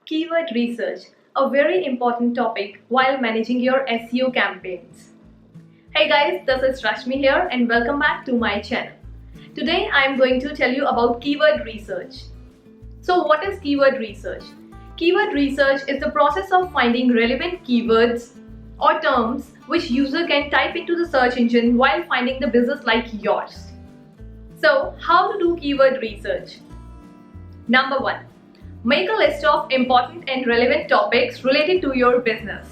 Keyword research, a very important topic while managing your SEO campaigns. Hey guys, this is Rashmi here and welcome back to my channel. Today I am going to tell you about keyword research. So what is keyword research? Keyword research is the process of finding relevant keywords or terms which user can type into the search engine while finding the business like yours. So how to do keyword research? Number 1. Make a list of important and relevant topics related to your business.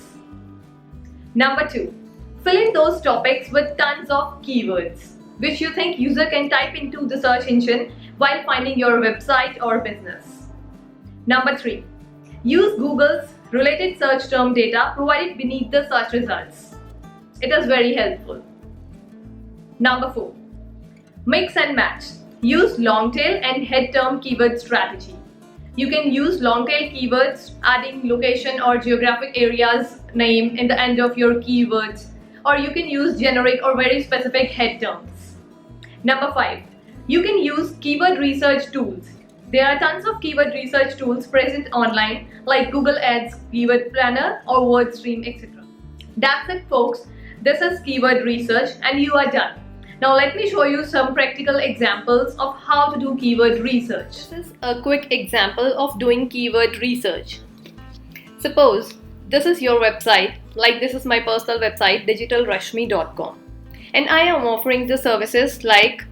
Number 2. Fill in those topics with tons of keywords which you think user can type into the search engine while finding your website or business. Number 3. Use Google's related search term data provided beneath the search results. It is very helpful. Number 4. Mix and match. Use long tail and head term keyword strategy. You can use long tail keywords, adding location or geographic area's name in the end of your keywords, or you can use generic or very specific head terms. Number 5. You can use keyword research tools. There are tons of keyword research tools present online like Google Ads, Keyword Planner or WordStream, etc. That's it folks. This is keyword research and you are done. Now let me show you some practical examples of how to do keyword research. This is a quick example of doing keyword research. Suppose this is your website, like this is my personal website digitalrashmi.com, and I am offering the services like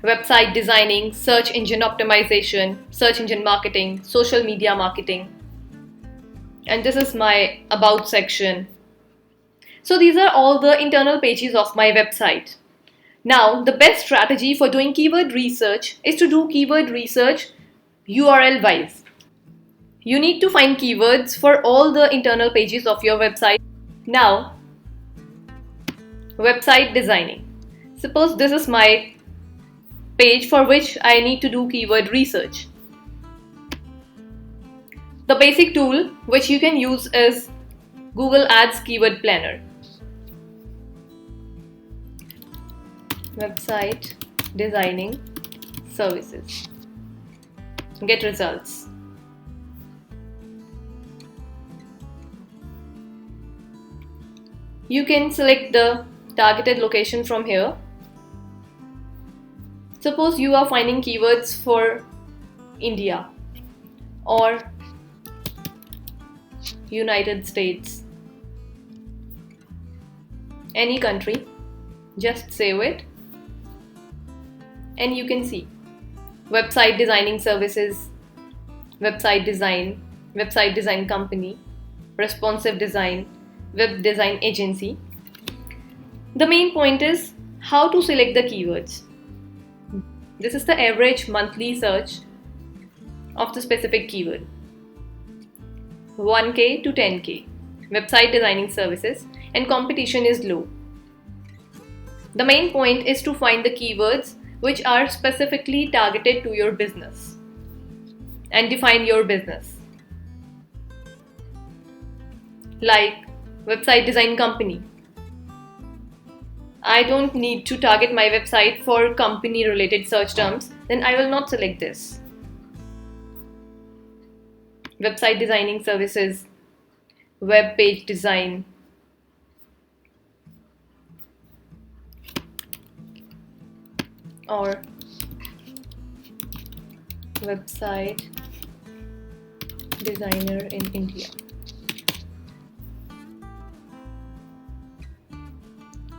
website designing, search engine optimization, search engine marketing, social media marketing, and this is my about section. So these are all the internal pages of my website. Now the best strategy for doing keyword research is to do keyword research URL wise. You need to find keywords for all the internal pages of your website. Now, website designing. Suppose this is my page for which I need to do keyword research. The basic tool which you can use is Google Ads Keyword Planner. Website designing services. Get results. You can select the targeted location from here. Suppose you are finding keywords for India or United States, any country, just save it. And you can see website designing services, website design company, responsive design, web design agency. The main point is how to select the keywords. This is the average monthly search of the specific keyword. 1K to 10K, website designing services, and competition is low. The main point is to find the keywords which are specifically targeted to your business and define your business. Like website design company. I don't need to target my website for company related search terms, then I will not select this. Website designing services, web page design, or website designer in India.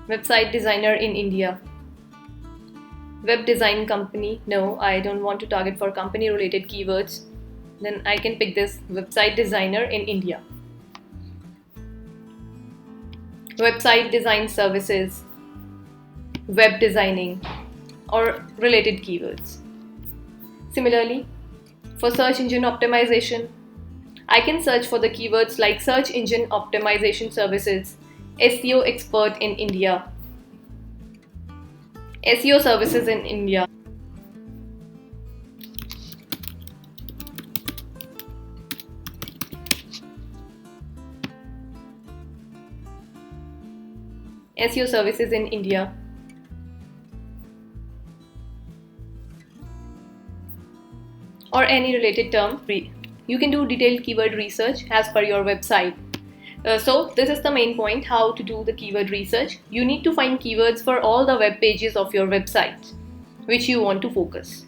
Website designer in India. Web design company. No, I don't want to target for company related keywords. Then I can pick this website designer in India. Website design services, web designing, or related keywords. Similarly, for search engine optimization, I can search for the keywords like search engine optimization services, SEO expert in India, SEO services in India. SEO services in India. Or any related term. you can do detailed keyword research as per your website. So this is the main point, how to do the keyword research. You need to find keywords for all the web pages of your website which you want to focus.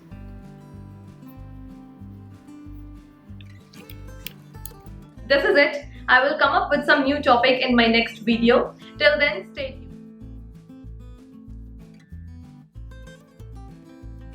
This is it. I will come up with some new topic in my next video. Till then, stay tuned.